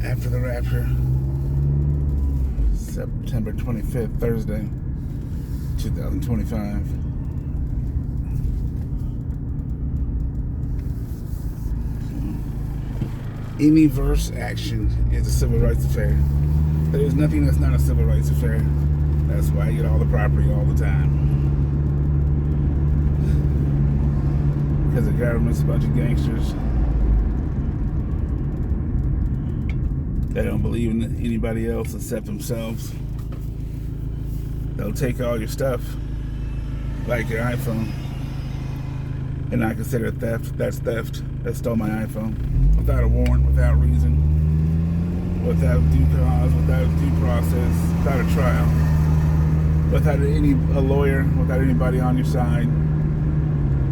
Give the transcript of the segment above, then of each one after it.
after the Rapture, September 25th, Thursday, 2025. Any verse action is a civil rights affair. There is nothing that's not a civil rights affair. That's why I get all the property all the time. Because the government's a bunch of gangsters. They don't believe in anybody else except themselves. They'll take all your stuff, like your iPhone, and I consider it theft. That's theft. They stole my iPhone without a warrant, without reason, without due cause, without due process, without a trial, without a lawyer, without anybody on your side.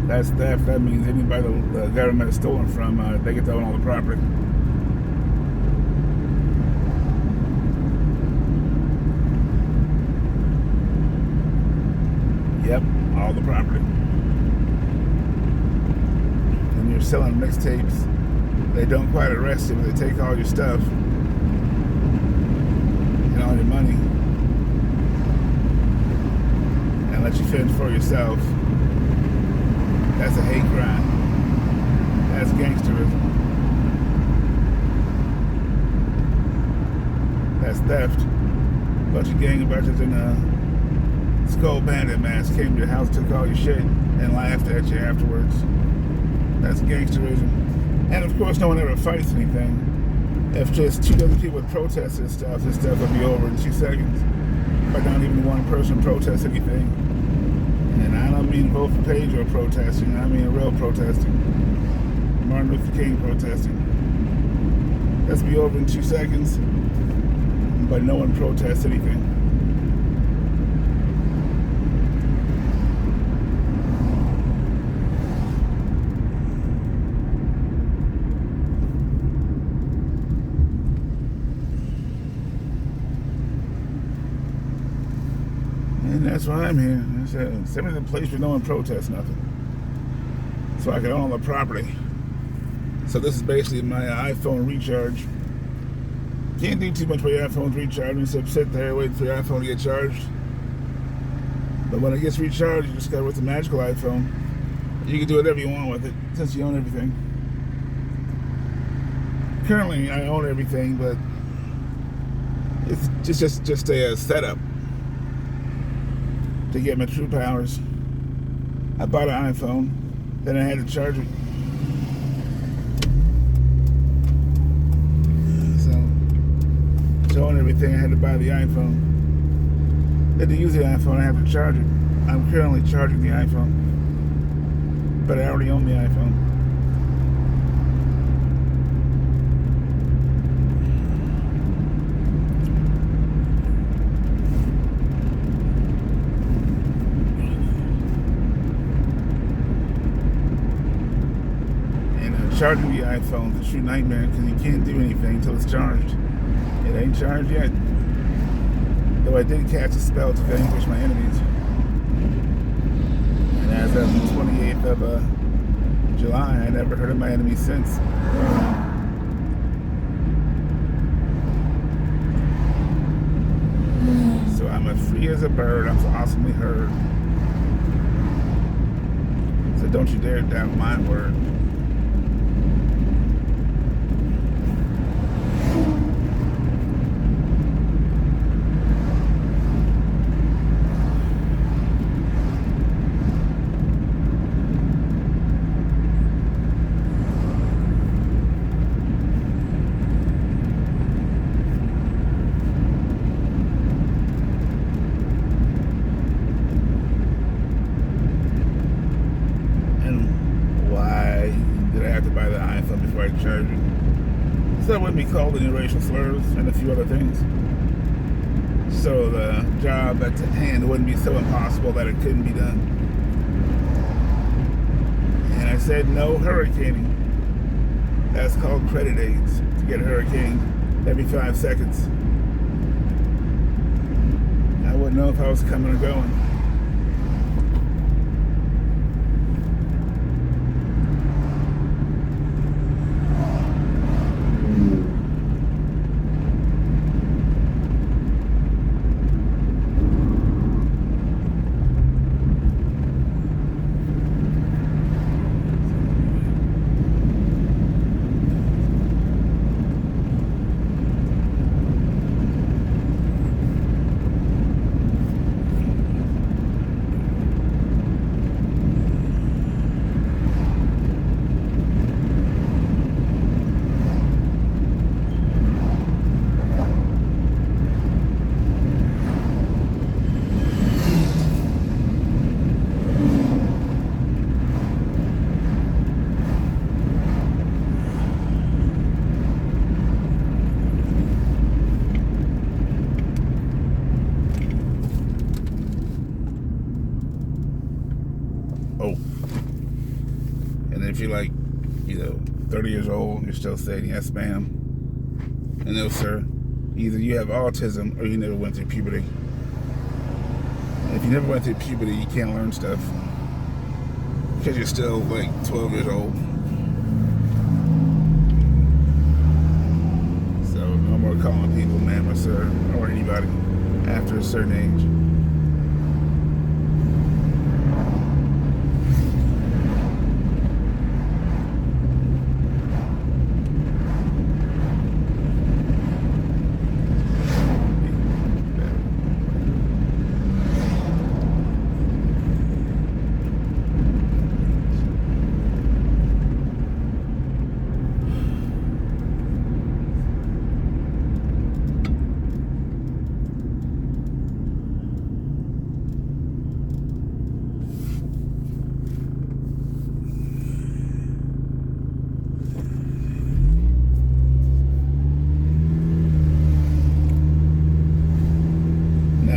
That's theft. That means anybody the government has stolen from, they get to own all the property. Yep, all the property. When you're selling mixtapes, they don't quite arrest you, but they take all your stuff and all your money and let you fend for yourself. That's a hate crime. That's gangsterism. That's theft. A bunch of gangbusters in a Skull Bandit mask came to your house, took all your shit, and laughed at you afterwards. That's gangsterism. And of course, no one ever fights anything. If just two other people would protest this stuff would be over in 2 seconds. But not even one person protests anything. And I don't mean vote for Pedro protesting, I mean real protesting. Martin Luther King protesting. That's be over in 2 seconds. But no one protests anything. And that's why I'm here. Send me to the place where no one protests nothing, so I can own all the property. So this is basically my iPhone recharge. Can't do too much for your iPhone's recharge, except sit there waiting for your iPhone to get charged. But when it gets recharged, you just got with the magical iPhone. You can do whatever you want with it, since you own everything. Currently, I own everything, but it's just a setup to get my true powers. I bought an iPhone, then I had to charge it. So to own everything, I had to buy the iPhone. Then to use the iPhone, I have to charge it. I'm currently charging the iPhone, but I already own the iPhone. Charging the iPhone is a true nightmare because you can't do anything until it's charged. It ain't charged yet. Though I did catch a spell to vanquish my enemies. And as of the 28th of July, I never heard of my enemies since. So I'm as free as a bird. I'm so awesomely heard. So don't you dare doubt my word. Buy the iPhone before I charge it. So it wouldn't be called any racial slurs and a few other things. So the job at hand wouldn't be so impossible that it couldn't be done. And I said no hurricaning. That's called credit aids to get hurricaned every 5 seconds. I wouldn't know if I was coming or going. if you're like, 30 years old, you're still saying yes, ma'am, and no, sir. Either you have autism or you never went through puberty. If you never went through puberty, you can't learn stuff because you're still like 12 years old. So no more calling people ma'am or sir or anybody after a certain age.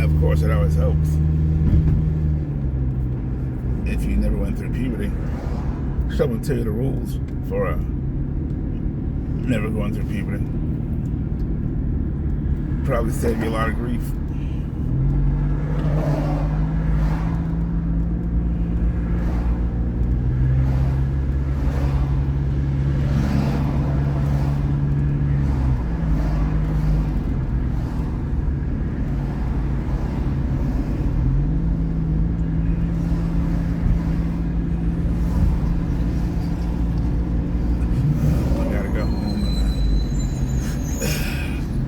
Of course, it always helps if you never went through puberty. Someone tell you the rules for never going through puberty. Probably save you a lot of grief.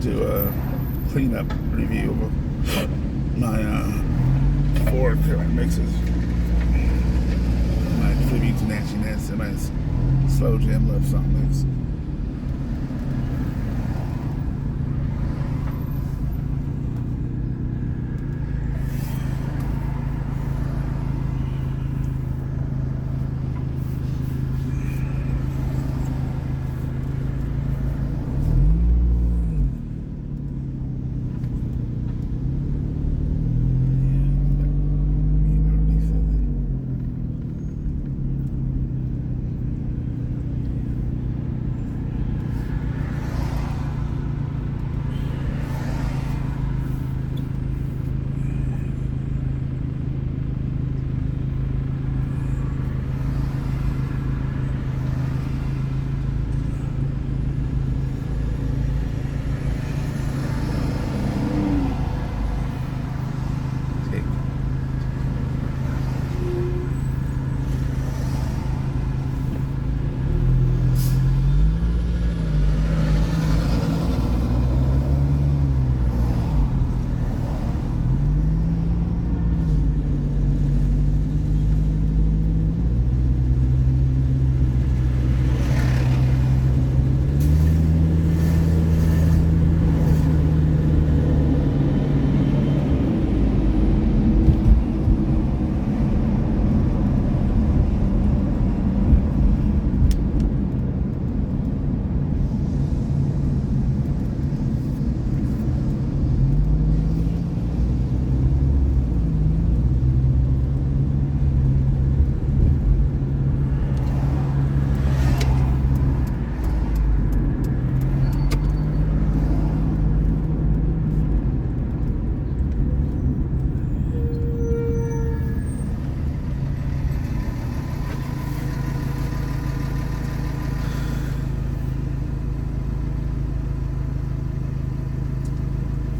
Do a cleanup review of my 4 current mixes, my tribute to Nancy Ness and my slow jam love song mix.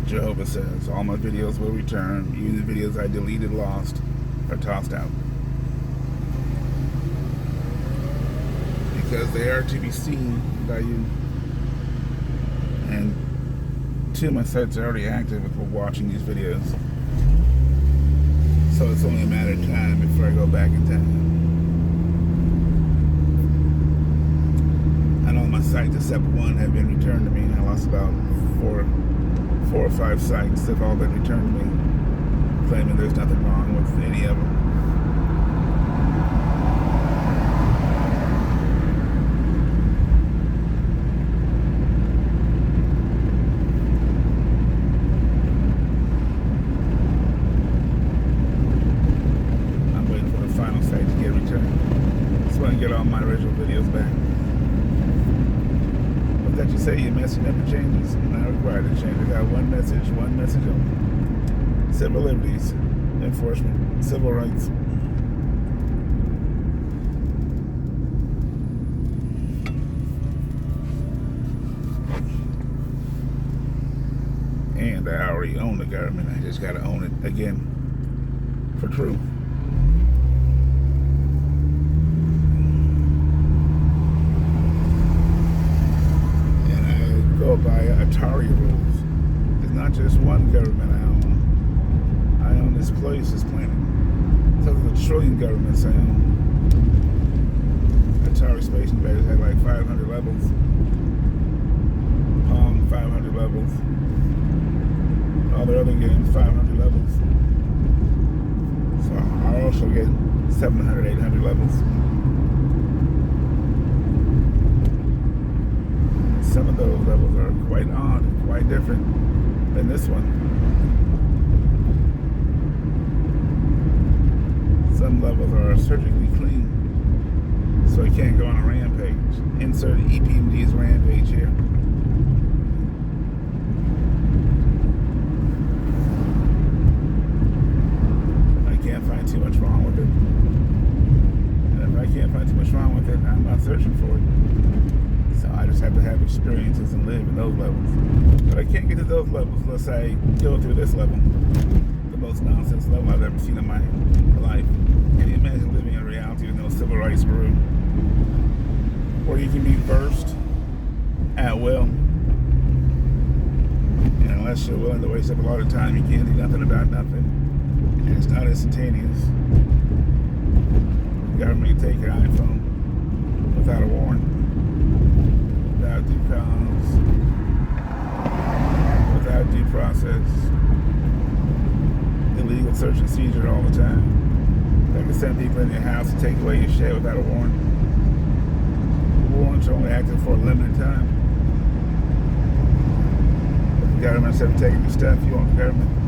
Jehovah says, all my videos will return, even the videos I deleted, lost, or tossed out. Because they are to be seen by you. And 2 of my sites are already active with watching these videos. So it's only a matter of time before I go back in time. And all my sites except 1 have been returned to me. I lost about 4 or 5 sites that have all been returned to me, claiming there's nothing wrong with any of them. I'm waiting for the final site to get returned. Just want to get all my original videos back. But that you say your message never changes, not required to change. I got one message only. Civil liberties, enforcement, civil rights. And I already own the government. I just got to own it again for true. And I go by Atari rules. There's not just one government I own. I own this place, this planet. So there's a trillion governments I own. Atari Space Invaders had like 500 levels. Pong, 500 levels. All the other games, 500 levels. So I also get 700, 800 levels. Some of those levels are quite odd, quite different than this one. Some levels are surgically clean, so I can't go on a rampage. Insert EPMD's rampage here. Find too much wrong with it. And if I can't find too much wrong with it, I'm not searching for it. So I just have to have experiences and live in those levels. But I can't get to those levels unless I go through this level. The most nonsense level I've ever seen in my life. Can you imagine living in reality with no civil rights for real? Or you can be first at will. And unless you're willing to waste up a lot of time, you can't do nothing about nothing. And it's not instantaneous. The government can take your iPhone without a warrant, without due cause, without due process. Illegal search and seizure all the time. They can send people in your house to take away your shit without a warrant. Warrants are only active for a limited time. If the government instead of taking your stuff, you want the government